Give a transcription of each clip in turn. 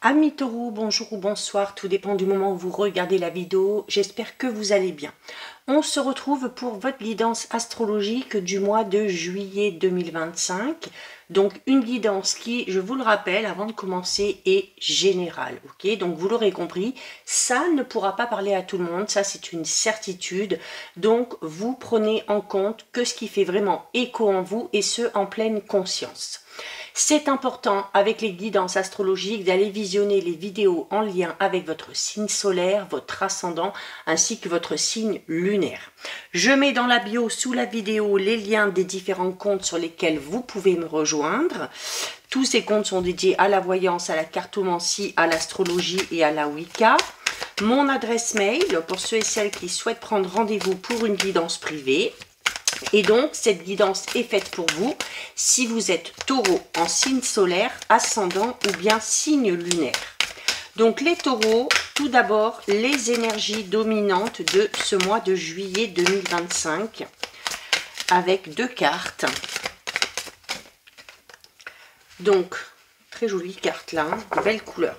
Amis taureaux, bonjour ou bonsoir, tout dépend du moment où vous regardez la vidéo, j'espère que vous allez bien. On se retrouve pour votre guidance astrologique du mois de juillet 2025. Donc une guidance qui, je vous le rappelle, avant de commencer, est générale. Ok, donc vous l'aurez compris, ça ne pourra pas parler à tout le monde, ça c'est une certitude. Donc vous prenez en compte que ce qui fait vraiment écho en vous et ce en pleine conscience. C'est important avec les guidances astrologiques d'aller visionner les vidéos en lien avec votre signe solaire, votre ascendant ainsi que votre signe lunaire. Je mets dans la bio sous la vidéo les liens des différents comptes sur lesquels vous pouvez me rejoindre. Tous ces comptes sont dédiés à la voyance, à la cartomancie, à l'astrologie et à la Wicca. Mon adresse mail pour ceux et celles qui souhaitent prendre rendez-vous pour une guidance privée. Et donc, cette guidance est faite pour vous si vous êtes taureau en signe solaire, ascendant ou bien signe lunaire. Donc, les taureaux, tout d'abord, les énergies dominantes de ce mois de juillet 2025 avec deux cartes. Donc, très jolie carte là, hein, belle couleur.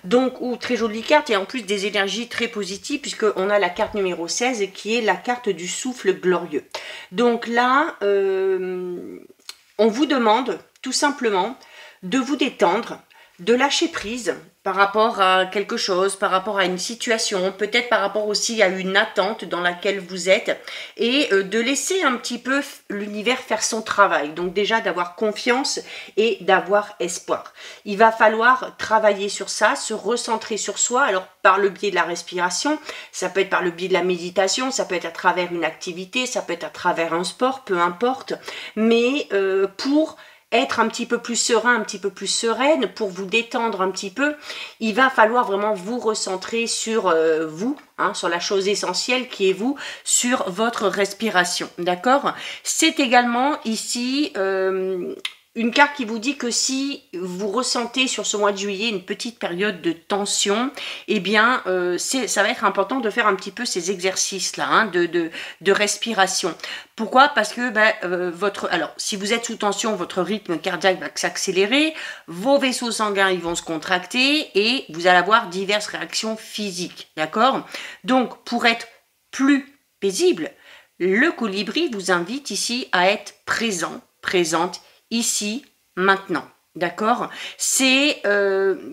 Donc, très jolie carte et en plus des énergies très positives puisqu'on a la carte numéro 16 qui est la carte du souffle glorieux. Donc là, on vous demande tout simplement de vous détendre, de lâcher prise par rapport à quelque chose, par rapport à une situation, peut-être par rapport aussi à une attente dans laquelle vous êtes et de laisser un petit peu l'univers faire son travail. Donc déjà d'avoir confiance et d'avoir espoir. Il va falloir travailler sur ça, se recentrer sur soi, alors par le biais de la respiration, ça peut être par le biais de la méditation, ça peut être à travers une activité, ça peut être à travers un sport, peu importe, mais pour être un petit peu plus serein, un petit peu plus sereine, pour vous détendre un petit peu, il va falloir vraiment vous recentrer sur vous, hein, sur la chose essentielle qui est vous, sur votre respiration, d'accord? C'est également ici une carte qui vous dit que si vous ressentez sur ce mois de juillet une petite période de tension, eh bien, ça va être important de faire un petit peu ces exercices-là, hein, de respiration. Pourquoi? Parce que alors, si vous êtes sous tension, votre rythme cardiaque va s'accélérer, vos vaisseaux sanguins ils vont se contracter et vous allez avoir diverses réactions physiques, d'accord? Donc, pour être plus paisible, le colibri vous invite ici à être présent, présente, ici, maintenant, d'accord? C'est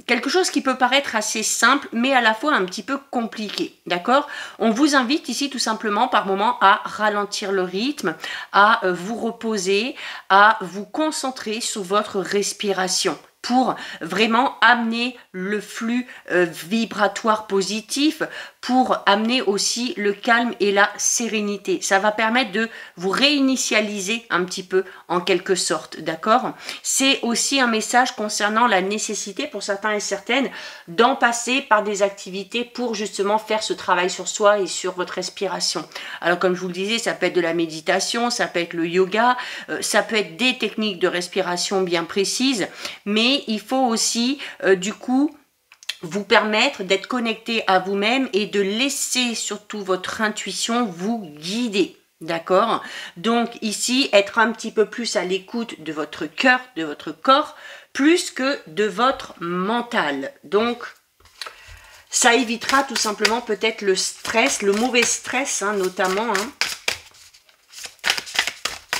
quelque chose qui peut paraître assez simple, mais à la fois un petit peu compliqué, d'accord? On vous invite ici tout simplement par moment à ralentir le rythme, à vous reposer, à vous concentrer sur votre respiration pour vraiment amener le flux vibratoire positif, pour amener aussi le calme et la sérénité. Ça va permettre de vous réinitialiser un petit peu en quelque sorte, d'accord? C'est aussi un message concernant la nécessité pour certains et certaines d'en passer par des activités pour justement faire ce travail sur soi et sur votre respiration. Alors comme je vous le disais, ça peut être de la méditation, ça peut être le yoga, ça peut être des techniques de respiration bien précises, mais il faut aussi du coup vous permettre d'être connecté à vous-même et de laisser surtout votre intuition vous guider. D'accord? Donc ici, être un petit peu plus à l'écoute de votre cœur, de votre corps, plus que de votre mental. Donc, ça évitera tout simplement peut-être le stress, le mauvais stress, hein, notamment, hein.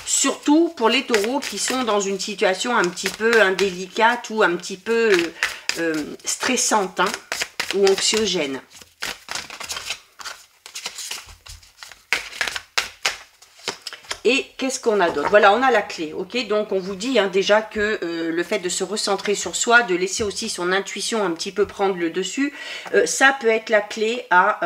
Surtout pour les taureaux qui sont dans une situation un petit peu indélicate ou un petit peu stressante, hein, ou anxiogène. Et qu'est-ce qu'on a d'autre? Voilà, on a la clé, ok? Donc, on vous dit hein, déjà que le fait de se recentrer sur soi, de laisser aussi son intuition un petit peu prendre le dessus, ça peut être la clé à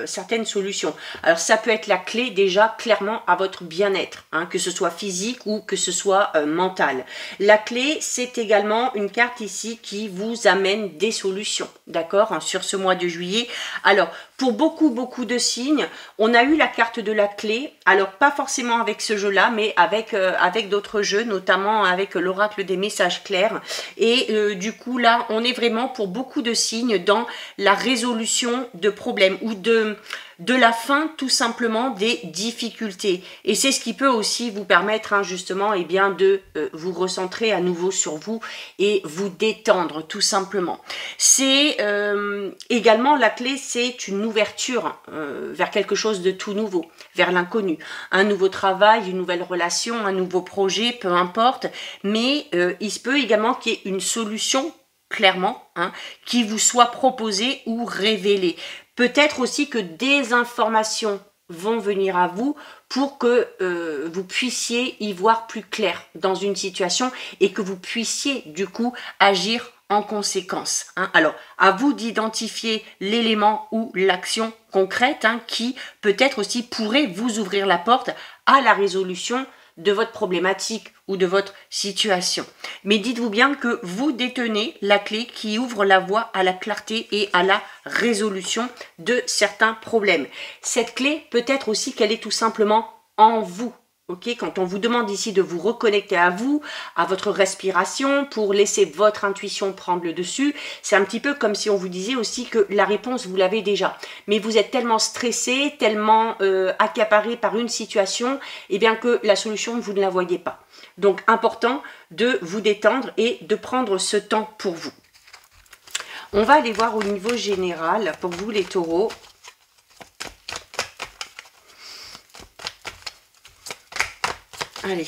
certaines solutions. Alors, ça peut être la clé déjà clairement à votre bien-être, hein, que ce soit physique ou que ce soit mental. La clé, c'est également une carte ici qui vous amène des solutions, d'accord? Hein, sur ce mois de juillet. Alors, pour beaucoup de signes, on a eu la carte de la clé, alors pas forcément avec ce jeu-là, mais avec d'autres jeux, notamment avec l'oracle des messages clairs. Et du coup, là, on est vraiment pour beaucoup de signes dans la résolution de problèmes ou de la fin tout simplement des difficultés. Et c'est ce qui peut aussi vous permettre hein, justement eh bien, de vous recentrer à nouveau sur vous et vous détendre tout simplement. C'est également la clé, c'est une ouverture vers quelque chose de tout nouveau, vers l'inconnu. Un nouveau travail, une nouvelle relation, un nouveau projet, peu importe. Mais il se peut également qu'il y ait une solution clairement, hein, qui vous soit proposée ou révélée. Peut-être aussi que des informations vont venir à vous pour que vous puissiez y voir plus clair dans une situation et que vous puissiez du coup agir en conséquence. Hein. Alors, à vous d'identifier l'élément ou l'action concrète hein, qui peut-être aussi pourrait vous ouvrir la porte à la résolution de votre problématique ou de votre situation. Mais dites-vous bien que vous détenez la clé qui ouvre la voie à la clarté et à la résolution de certains problèmes. Cette clé, peut-être aussi qu'elle est tout simplement en vous. Okay, quand on vous demande ici de vous reconnecter à vous, à votre respiration, pour laisser votre intuition prendre le dessus, c'est un petit peu comme si on vous disait aussi que la réponse, vous l'avez déjà. Mais vous êtes tellement stressé, tellement accaparé par une situation, eh bien que la solution, vous ne la voyez pas. Donc, important de vous détendre et de prendre ce temps pour vous. On va aller voir au niveau général, pour vous les taureaux. Allez.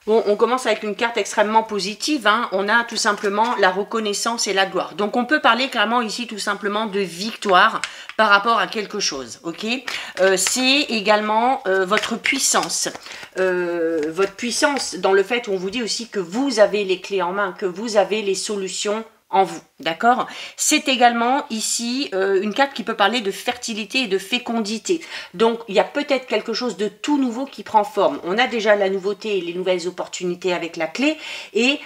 Bon, on commence avec une carte extrêmement positive. Hein. On a tout simplement la reconnaissance et la gloire. Donc, on peut parler clairement ici tout simplement de victoire par rapport à quelque chose. Ok, c'est également votre puissance. Votre puissance dans le fait où on vous dit aussi que vous avez les clés en main, que vous avez les solutions en vous, d'accord? C'est également ici une carte qui peut parler de fertilité et de fécondité. Donc, il y a peut-être quelque chose de tout nouveau qui prend forme. On a déjà la nouveauté et les nouvelles opportunités avec la clé et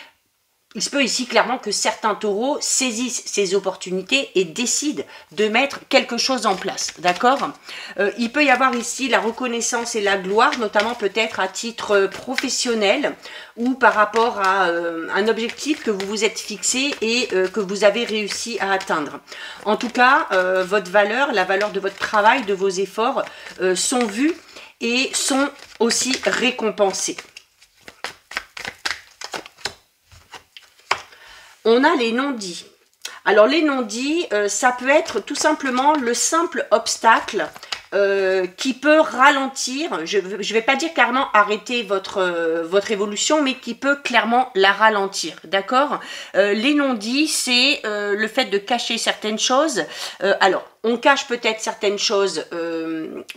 il se peut ici clairement que certains taureaux saisissent ces opportunités et décident de mettre quelque chose en place, d'accord? Il peut y avoir ici la reconnaissance et la gloire, notamment peut-être à titre professionnel ou par rapport à un objectif que vous vous êtes fixé et que vous avez réussi à atteindre. En tout cas, votre valeur, la valeur de votre travail, de vos efforts sont vus et sont aussi récompensés. On a les non-dits. Alors les non-dits, ça peut être tout simplement le simple obstacle qui peut ralentir, je ne vais pas dire carrément arrêter votre évolution, mais qui peut clairement la ralentir, d'accord? Les non-dits, c'est le fait de cacher certaines choses. Alors, on cache peut-être certaines choses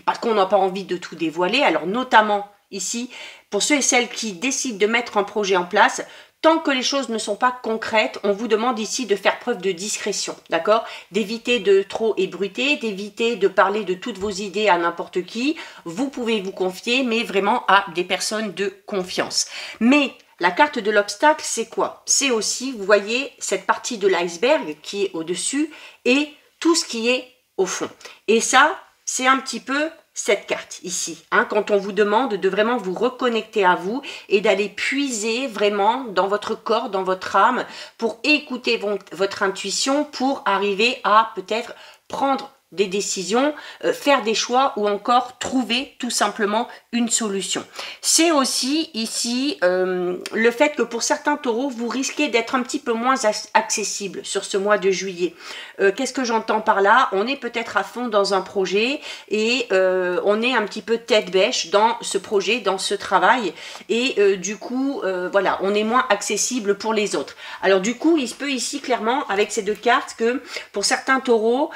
parce qu'on n'a pas envie de tout dévoiler, alors notamment ici, pour ceux et celles qui décident de mettre un projet en place, tant que les choses ne sont pas concrètes, on vous demande ici de faire preuve de discrétion, d'accord? D'éviter de trop ébruiter, d'éviter de parler de toutes vos idées à n'importe qui. Vous pouvez vous confier, mais vraiment à des personnes de confiance. Mais la carte de l'obstacle, c'est quoi? C'est aussi, vous voyez, cette partie de l'iceberg qui est au-dessus et tout ce qui est au fond. Et ça, c'est un petit peu cette carte ici, hein, quand on vous demande de vraiment vous reconnecter à vous et d'aller puiser vraiment dans votre corps, dans votre âme, pour écouter votre intuition, pour arriver à peut-être prendre des décisions, faire des choix ou encore trouver tout simplement une solution. C'est aussi ici le fait que pour certains taureaux, vous risquez d'être un petit peu moins accessible sur ce mois de juillet. Qu'est-ce que j'entends par là? On est peut-être à fond dans un projet et on est un petit peu tête bêche dans ce projet, dans ce travail et du coup, voilà, on est moins accessible pour les autres. Alors du coup, il se peut ici clairement avec ces deux cartes que pour certains taureaux,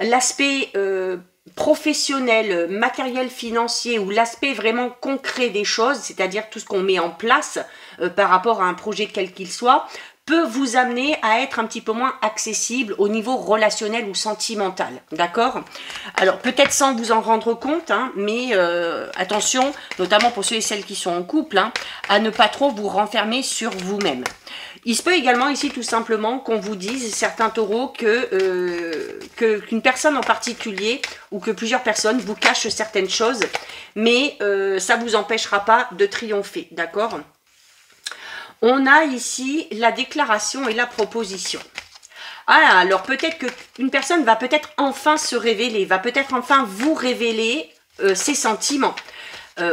l'aspect professionnel, matériel, financier ou l'aspect vraiment concret des choses, c'est-à-dire tout ce qu'on met en place par rapport à un projet quel qu'il soit, peut vous amener à être un petit peu moins accessible au niveau relationnel ou sentimental, d'accord? Alors, peut-être sans vous en rendre compte, hein, mais attention, notamment pour ceux et celles qui sont en couple, hein, à ne pas trop vous renfermer sur vous-même. Il se peut également ici tout simplement qu'on vous dise, certains taureaux, qu'une personne en particulier ou que plusieurs personnes vous cachent certaines choses, mais ça ne vous empêchera pas de triompher, d'accord? On a ici la déclaration et la proposition. Ah, alors peut-être qu'une personne va peut-être enfin se révéler, va peut-être enfin vous révéler ses sentiments.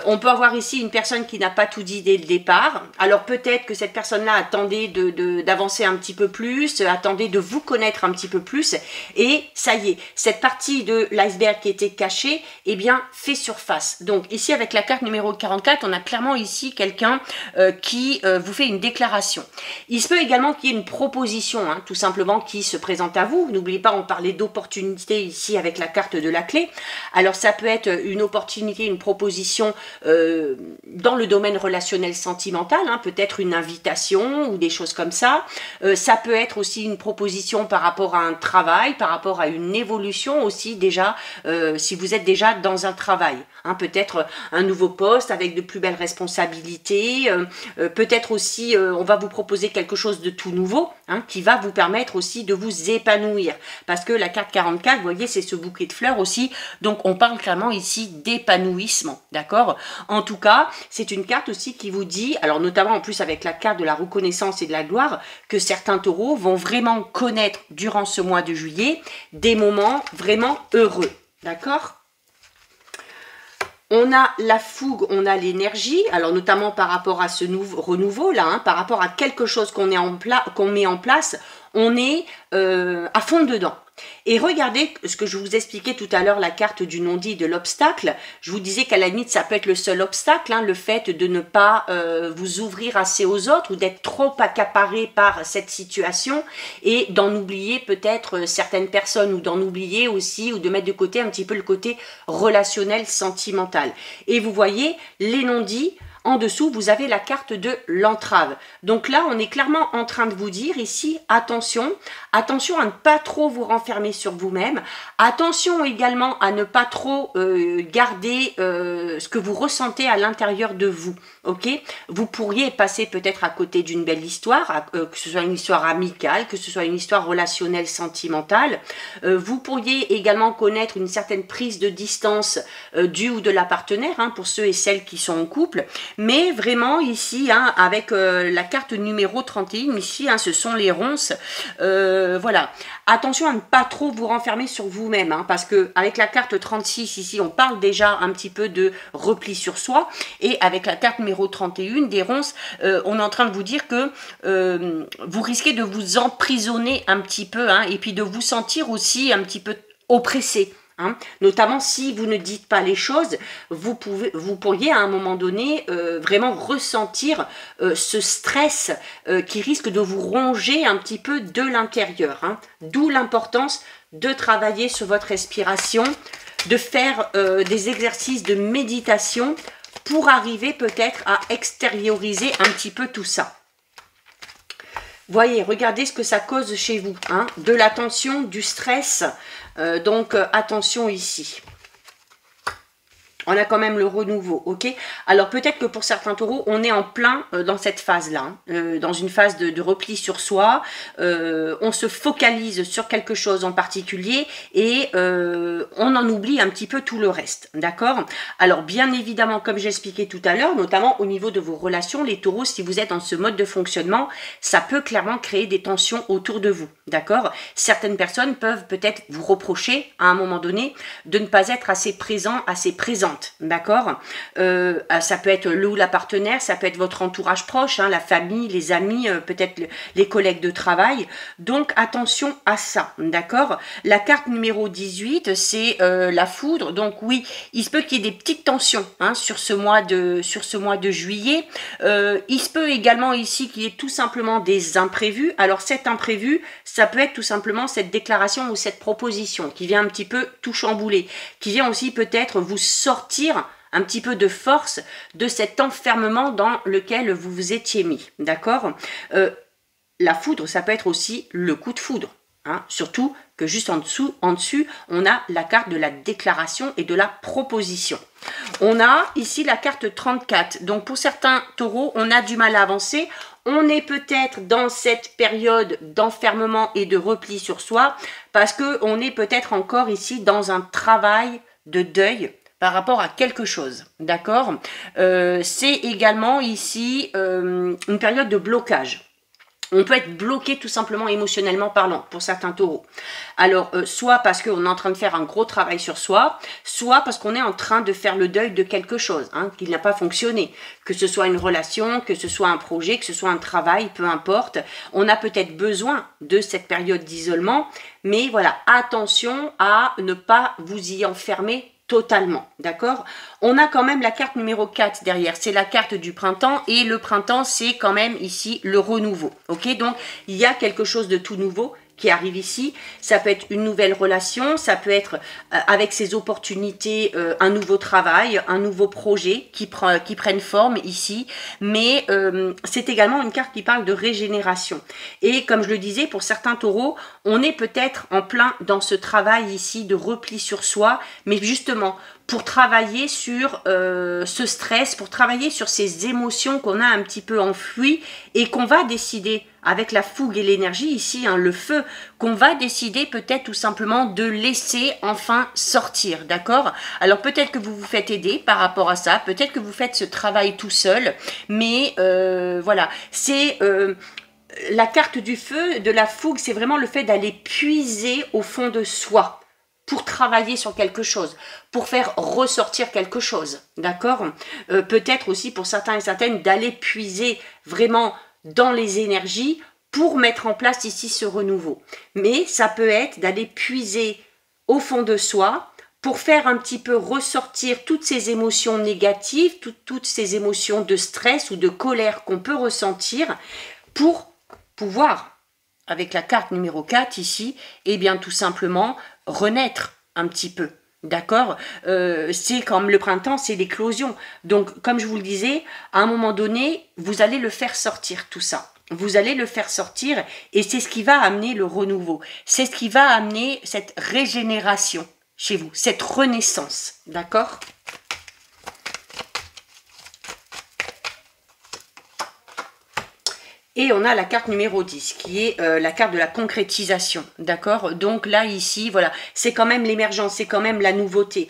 On peut avoir ici une personne qui n'a pas tout dit dès le départ. Alors peut-être que cette personne-là attendait d'avancer un petit peu plus, attendait de vous connaître un petit peu plus. Et ça y est, cette partie de l'iceberg qui était cachée, eh bien, fait surface. Donc ici, avec la carte numéro 44, on a clairement ici quelqu'un qui vous fait une déclaration. Il se peut également qu'il y ait une proposition, hein, tout simplement, qui se présente à vous. N'oubliez pas, on parlait d'opportunité ici avec la carte de la clé. Alors ça peut être une opportunité, une proposition dans le domaine relationnel sentimental, hein, peut-être une invitation ou des choses comme ça. Ça peut être aussi une proposition par rapport à un travail, par rapport à une évolution aussi déjà, si vous êtes déjà dans un travail. Hein, peut-être un nouveau poste avec de plus belles responsabilités, peut-être aussi on va vous proposer quelque chose de tout nouveau, hein, qui va vous permettre aussi de vous épanouir. Parce que la carte 44, vous voyez, c'est ce bouquet de fleurs aussi, donc on parle clairement ici d'épanouissement, d'accord? En tout cas, c'est une carte aussi qui vous dit, alors notamment en plus avec la carte de la reconnaissance et de la gloire, que certains taureaux vont vraiment connaître durant ce mois de juillet des moments vraiment heureux, d'accord? On a la fougue, on a l'énergie, alors notamment par rapport à ce renouveau là, hein, par rapport à quelque chose qu'on met en place, on est à fond dedans. Et regardez ce que je vous expliquais tout à l'heure, la carte du non-dit, de l'obstacle. Je vous disais qu'à la limite, ça peut être le seul obstacle, hein, le fait de ne pas vous ouvrir assez aux autres ou d'être trop accaparé par cette situation et d'en oublier peut-être certaines personnes ou d'en oublier aussi ou de mettre de côté un petit peu le côté relationnel, sentimental. Et vous voyez, les non-dits, en dessous, vous avez la carte de l'entrave. Donc là, on est clairement en train de vous dire ici, attention, attention à ne pas trop vous renfermer sur vous-même. Attention également à ne pas trop garder ce que vous ressentez à l'intérieur de vous. Ok? Vous pourriez passer peut-être à côté d'une belle histoire, que ce soit une histoire amicale, que ce soit une histoire relationnelle, sentimentale. Vous pourriez également connaître une certaine prise de distance du ou de la partenaire, hein, pour ceux et celles qui sont en couple. Mais vraiment ici, hein, avec la carte numéro 31, ici, hein, ce sont les ronces. Voilà. Attention à ne pas trop vous renfermer sur vous-même, hein, parce que avec la carte 36, ici, on parle déjà un petit peu de repli sur soi. Et avec la carte numéro 31, des ronces, on est en train de vous dire que vous risquez de vous emprisonner un petit peu, hein, et puis de vous sentir aussi un petit peu oppressé. Hein, notamment si vous ne dites pas les choses, vous pourriez à un moment donné vraiment ressentir ce stress qui risque de vous ronger un petit peu de l'intérieur. Hein. D'où l'importance de travailler sur votre respiration, de faire des exercices de méditation pour arriver peut-être à extérioriser un petit peu tout ça. Voyez, regardez ce que ça cause chez vous, hein, de la tension, du stress, donc attention ici. On a quand même le renouveau, ok? Alors peut-être que pour certains taureaux, on est en plein dans cette phase-là, hein, dans une phase de repli sur soi. On se focalise sur quelque chose en particulier et on en oublie un petit peu tout le reste, d'accord? Alors bien évidemment, comme j'expliquais tout à l'heure, notamment au niveau de vos relations, les taureaux, si vous êtes dans ce mode de fonctionnement, ça peut clairement créer des tensions autour de vous, d'accord? Certaines personnes peuvent peut-être vous reprocher à un moment donné de ne pas être assez présent, assez présente. D'accord, ça peut être le ou la partenaire, ça peut être votre entourage proche, hein, la famille, les amis, peut-être les collègues de travail. Donc attention à ça, d'accord. La carte numéro 18, c'est la foudre. Donc oui, il se peut qu'il y ait des petites tensions, hein, sur ce mois de juillet. Il se peut également ici qu'il y ait tout simplement des imprévus. Alors cet imprévu, ça peut être tout simplement cette déclaration ou cette proposition qui vient un petit peu tout chambouler, qui vient aussi peut-être vous sortir un petit peu de force de cet enfermement dans lequel vous vous étiez mis, d'accord? La foudre, ça peut être aussi le coup de foudre, hein, surtout que juste en dessus, on a la carte de la déclaration et de la proposition. On a ici la carte 34, donc pour certains taureaux, on a du mal à avancer. On est peut-être dans cette période d'enfermement et de repli sur soi, parce qu'on est peut-être encore ici dans un travail de deuil, par rapport à quelque chose, d'accord? C'est également ici une période de blocage. On peut être bloqué tout simplement émotionnellement parlant pour certains taureaux. Alors, soit parce qu'on est en train de faire un gros travail sur soi, soit parce qu'on est en train de faire le deuil de quelque chose qui n'a pas fonctionné. Que ce soit une relation, que ce soit un projet, que ce soit un travail, peu importe. On a peut-être besoin de cette période d'isolement, mais voilà, attention à ne pas vous y enfermer totalement, d'accord? On a quand même la carte numéro 4 derrière, c'est la carte du printemps, et le printemps, c'est quand même ici le renouveau, ok? Donc, il y a quelque chose de tout nouveau qui arrive ici. Ça peut être une nouvelle relation, ça peut être avec ses opportunités, un nouveau travail, un nouveau projet qui prennent forme ici, mais c'est également une carte qui parle de régénération. Et comme je le disais, pour certains taureaux, on est peut-être en plein dans ce travail ici de repli sur soi, mais justement, pour travailler sur ce stress, pour travailler sur ces émotions qu'on a un petit peu enfouies et qu'on va décider avec la fougue et l'énergie ici, le feu, qu'on va décider peut-être tout simplement de laisser enfin sortir, d'accord? Alors peut-être que vous vous faites aider par rapport à ça, peut-être que vous faites ce travail tout seul, mais voilà, c'est... la carte du feu, de la fougue, c'est vraiment le fait d'aller puiser au fond de soi pour travailler sur quelque chose, pour faire ressortir quelque chose, d'accord? Peut-être aussi pour certains et certaines d'aller puiser vraiment dans les énergies pour mettre en place ici ce renouveau. Mais ça peut être d'aller puiser au fond de soi pour faire un petit peu ressortir toutes ces émotions négatives, toutes ces émotions de stress ou de colère qu'on peut ressentir pour pouvoir, avec la carte numéro 4 ici, eh bien tout simplement renaître un petit peu. D'accord, c'est comme le printemps, c'est l'éclosion. Donc, comme je vous le disais, à un moment donné, vous allez le faire sortir tout ça. Vous allez le faire sortir et c'est ce qui va amener le renouveau. C'est ce qui va amener cette régénération chez vous, cette renaissance. D'accord ? Et on a la carte numéro 10, qui est la carte de la concrétisation, d'accord? Donc là, ici, voilà, c'est quand même l'émergence, c'est quand même la nouveauté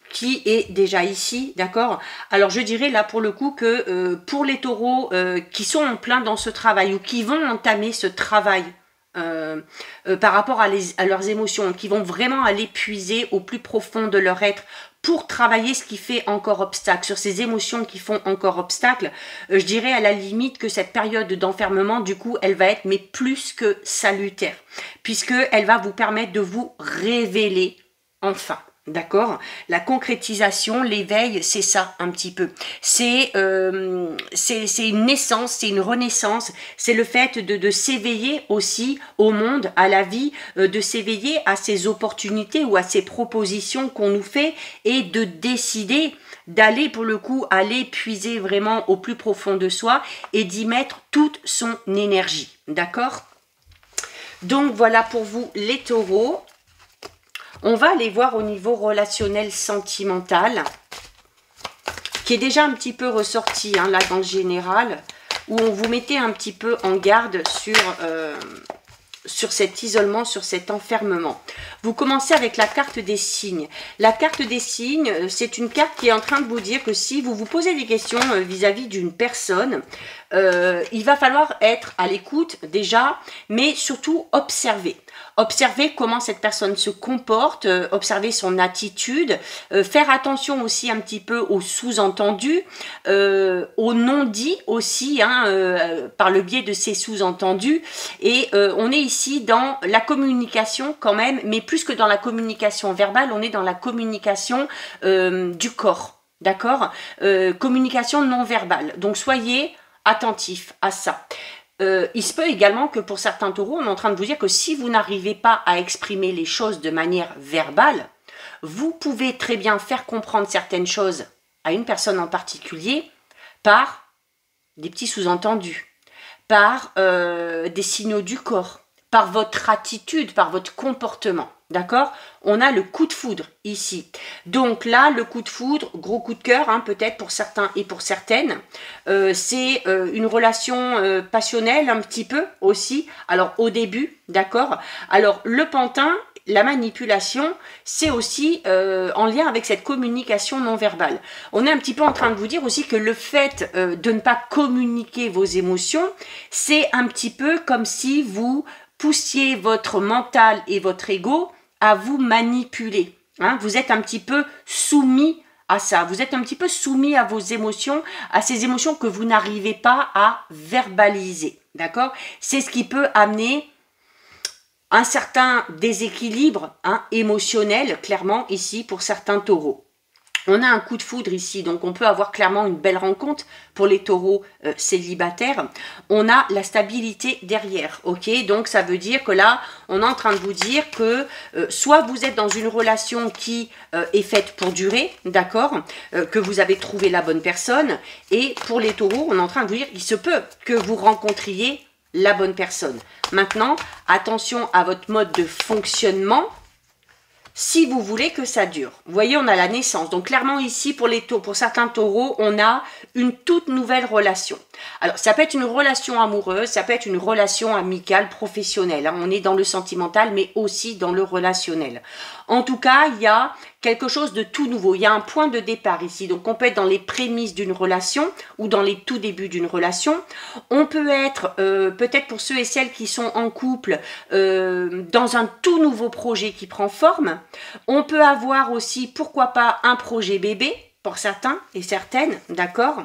qui est déjà ici, d'accord? Alors, je dirais là, pour le coup, que pour les taureaux qui sont en plein dans ce travail ou qui vont entamer ce travail par rapport à leurs émotions, qui vont vraiment aller puiser au plus profond de leur être pour travailler ce qui fait encore obstacle, sur ces émotions qui font encore obstacle, je dirais à la limite que cette période d'enfermement, du coup, elle va être mais plus que salutaire, puisqu'elle va vous permettre de vous révéler enfin. D'accord? La concrétisation, l'éveil, c'est ça un petit peu. C'est une naissance, c'est une renaissance, c'est le fait de s'éveiller aussi au monde, à la vie, de s'éveiller à ces opportunités ou à ces propositions qu'on nous fait et de décider d'aller pour le coup, aller puiser vraiment au plus profond de soi et d'y mettre toute son énergie. D'accord? Donc voilà pour vous les taureaux. On va aller voir au niveau relationnel sentimental, qui est déjà un petit peu ressorti là dans le général, où on vous mettait un petit peu en garde sur cet isolement, sur cet enfermement. Vous commencez avec la carte des signes. La carte des signes, c'est une carte qui est en train de vous dire que si vous vous posez des questions vis-à-vis d'une personne, il va falloir être à l'écoute déjà, mais surtout observer. Observer comment cette personne se comporte, observer son attitude, faire attention aussi un petit peu aux sous-entendus, aux non-dits aussi, par le biais de ces sous-entendus. Et on est ici dans la communication quand même, mais plus que dans la communication verbale, on est dans la communication du corps, d'accord? Communication non verbale. Donc soyez attentifs à ça. Il se peut également que pour certains taureaux, on est en train de vous dire que si vous n'arrivez pas à exprimer les choses de manière verbale, vous pouvez très bien faire comprendre certaines choses à une personne en particulier par des petits sous-entendus, par des signaux du corps, par votre attitude, par votre comportement. D'accord? On a le coup de foudre ici. Donc là, le coup de foudre, gros coup de cœur, peut-être pour certains et pour certaines. C'est une relation passionnelle un petit peu aussi. Alors au début, d'accord? Alors le pantin, la manipulation, c'est aussi en lien avec cette communication non verbale. On est un petit peu en train de vous dire aussi que le fait de ne pas communiquer vos émotions, c'est un petit peu comme si vous poussiez votre mental et votre ego à vous manipuler. Hein, vous êtes un petit peu soumis à ça. Vous êtes un petit peu soumis à vos émotions, à ces émotions que vous n'arrivez pas à verbaliser. D'accord? C'est ce qui peut amener un certain déséquilibre émotionnel, clairement, ici, pour certains taureaux. On a un coup de foudre ici, donc on peut avoir clairement une belle rencontre pour les taureaux célibataires. On a la stabilité derrière, ok? Donc ça veut dire que là, on est en train de vous dire que soit vous êtes dans une relation qui est faite pour durer, d'accord? Que vous avez trouvé la bonne personne. Et pour les taureaux, on est en train de vous dire qu'il se peut que vous rencontriez la bonne personne. Maintenant, attention à votre mode de fonctionnement, si vous voulez que ça dure. Vous voyez, on a la naissance. Donc clairement ici, pour certains taureaux, on a une toute nouvelle relation. Alors, ça peut être une relation amoureuse, ça peut être une relation amicale, professionnelle. Hein. On est dans le sentimental, mais aussi dans le relationnel. En tout cas, il y a quelque chose de tout nouveau. Il y a un point de départ ici. Donc, on peut être dans les prémices d'une relation ou dans les tout débuts d'une relation. On peut être, peut-être pour ceux et celles qui sont en couple, dans un tout nouveau projet qui prend forme. On peut avoir aussi, pourquoi pas, un projet bébé, pour certains et certaines, d'accord ?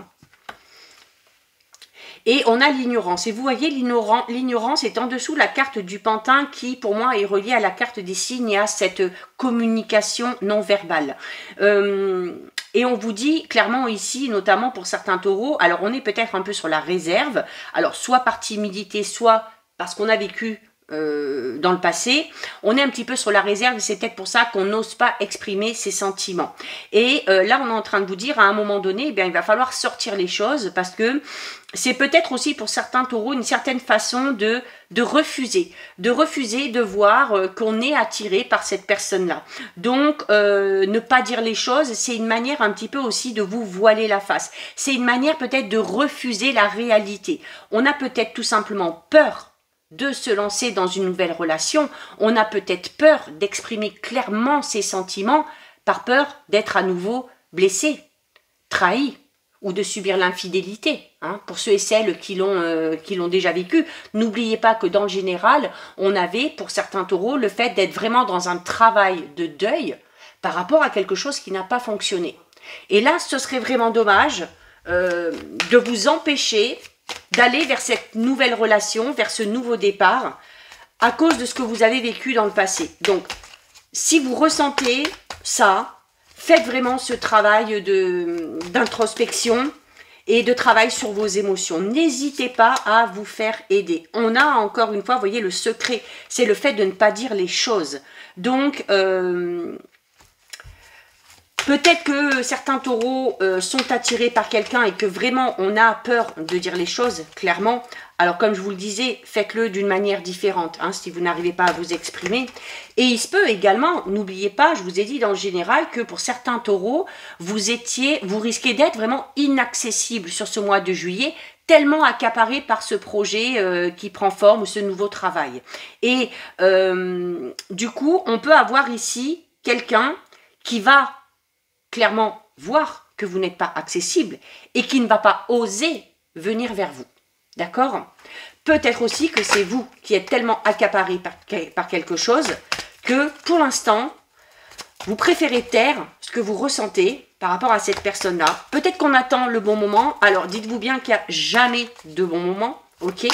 Et on a l'ignorance. Et vous voyez, l'ignorance est en dessous la carte du pantin qui, pour moi, est reliée à la carte des signes et à cette communication non verbale. Et on vous dit clairement ici, notamment pour certains taureaux, alors on est peut-être un peu sur la réserve, alors soit par timidité, soit parce qu'on a vécu dans le passé, on est un petit peu sur la réserve et c'est peut-être pour ça qu'on n'ose pas exprimer ses sentiments. Et là, on est en train de vous dire, à un moment donné, eh bien, il va falloir sortir les choses parce que c'est peut-être aussi pour certains taureaux une certaine façon de refuser de voir qu'on est attiré par cette personne-là. Donc, ne pas dire les choses, c'est une manière un petit peu aussi de vous voiler la face. C'est une manière peut-être de refuser la réalité. On a peut-être tout simplement peur de se lancer dans une nouvelle relation, on a peut-être peur d'exprimer clairement ses sentiments par peur d'être à nouveau blessé, trahi ou de subir l'infidélité. Hein. Pour ceux et celles qui l'ont déjà vécu, n'oubliez pas que dans le général, on avait pour certains taureaux le fait d'être vraiment dans un travail de deuil par rapport à quelque chose qui n'a pas fonctionné. Et là, ce serait vraiment dommage de vous empêcher d'aller vers cette nouvelle relation, vers ce nouveau départ, à cause de ce que vous avez vécu dans le passé. Donc, si vous ressentez ça, faites vraiment ce travail d'introspection et de travail sur vos émotions. N'hésitez pas à vous faire aider. On a encore une fois, vous voyez, le secret, c'est le fait de ne pas dire les choses. Donc, peut-être que certains taureaux sont attirés par quelqu'un et que vraiment on a peur de dire les choses, clairement. Alors comme je vous le disais, faites-le d'une manière différente, hein, si vous n'arrivez pas à vous exprimer. Et il se peut également, n'oubliez pas, je vous ai dit dans le général que pour certains taureaux, vous risquez d'être vraiment inaccessible sur ce mois de juillet, tellement accaparé par ce projet qui prend forme ou ce nouveau travail. Et du coup, on peut avoir ici quelqu'un qui va clairement voir que vous n'êtes pas accessible et qui ne va pas oser venir vers vous. D'accord? Peut-être aussi que c'est vous qui êtes tellement accaparé par quelque chose que pour l'instant, vous préférez taire ce que vous ressentez par rapport à cette personne-là. Peut-être qu'on attend le bon moment. Alors, dites-vous bien qu'il n'y a jamais de bon moment. Ok?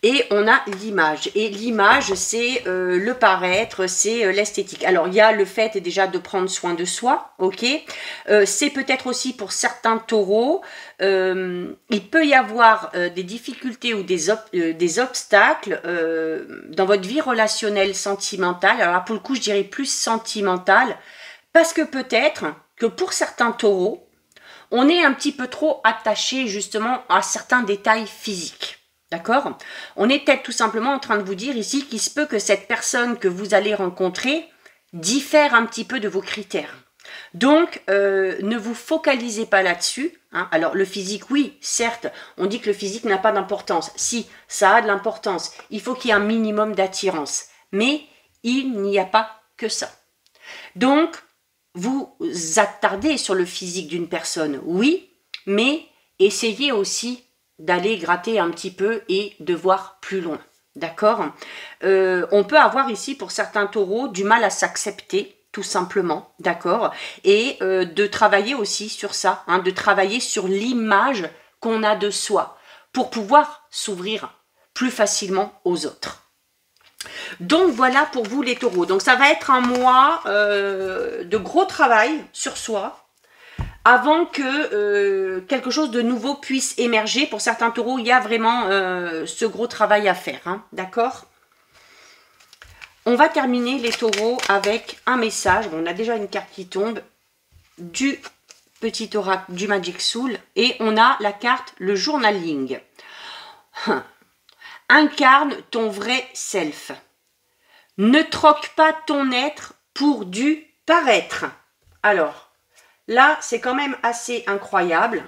Et on a l'image. Et l'image, c'est le paraître, c'est l'esthétique. Alors, il y a le fait déjà de prendre soin de soi, ok. C'est peut-être aussi pour certains taureaux, il peut y avoir des difficultés ou des obstacles dans votre vie relationnelle sentimentale. Alors là, pour le coup, je dirais plus sentimentale, parce que peut-être que pour certains taureaux, on est un petit peu trop attaché justement à certains détails physiques. D'accord? On est peut-être tout simplement en train de vous dire ici qu'il se peut que cette personne que vous allez rencontrer diffère un petit peu de vos critères. Donc, ne vous focalisez pas là-dessus. Hein. Alors, le physique, oui, certes, on dit que le physique n'a pas d'importance. Si, ça a de l'importance. Il faut qu'il y ait un minimum d'attirance. Mais il n'y a pas que ça. Donc, vous attardez sur le physique d'une personne, oui, mais essayez aussi d'aller gratter un petit peu et de voir plus loin. D'accord? On peut avoir ici, pour certains taureaux, du mal à s'accepter, tout simplement, d'accord? Et de travailler aussi sur ça, hein, de travailler sur l'image qu'on a de soi, pour pouvoir s'ouvrir plus facilement aux autres. Donc voilà pour vous les taureaux. Donc ça va être un mois de gros travail sur soi, avant que quelque chose de nouveau puisse émerger. Pour certains taureaux, il y a vraiment ce gros travail à faire, hein, d'accord? On va terminer les taureaux avec un message. Bon, on a déjà une carte qui tombe du petit oracle du Magic Soul et on a la carte le journaling. Incarne ton vrai self. Ne troque pas ton être pour du paraître. Alors, là, c'est quand même assez incroyable.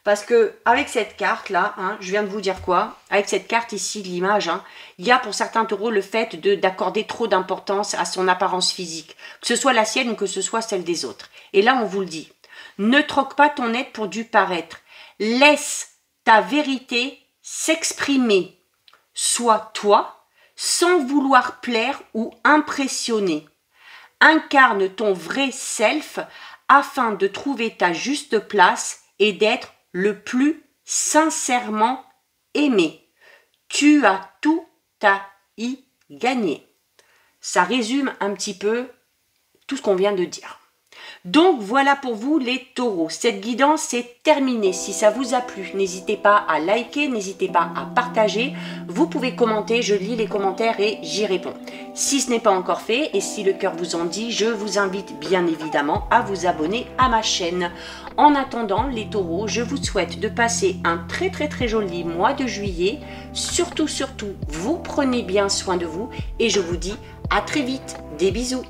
Parce que avec cette carte-là, hein, je viens de vous dire quoi? Avec cette carte ici de l'image, hein, il y a pour certains taureaux le fait d'accorder trop d'importance à son apparence physique. Que ce soit la sienne ou que ce soit celle des autres. Et là, on vous le dit. Ne troque pas ton être pour du paraître. Laisse ta vérité s'exprimer. Sois toi, sans vouloir plaire ou impressionner. Incarne ton vrai self afin de trouver ta juste place et d'être le plus sincèrement aimé. Tu as tout à y gagner. Ça résume un petit peu tout ce qu'on vient de dire. Donc voilà pour vous les taureaux. Cette guidance est terminée. Si ça vous a plu, n'hésitez pas à liker, n'hésitez pas à partager. Vous pouvez commenter, je lis les commentaires et j'y réponds. Si ce n'est pas encore fait et si le cœur vous en dit, je vous invite bien évidemment à vous abonner à ma chaîne. En attendant les taureaux, je vous souhaite de passer un très joli mois de juillet. Surtout, vous prenez bien soin de vous et je vous dis à très vite. Des bisous.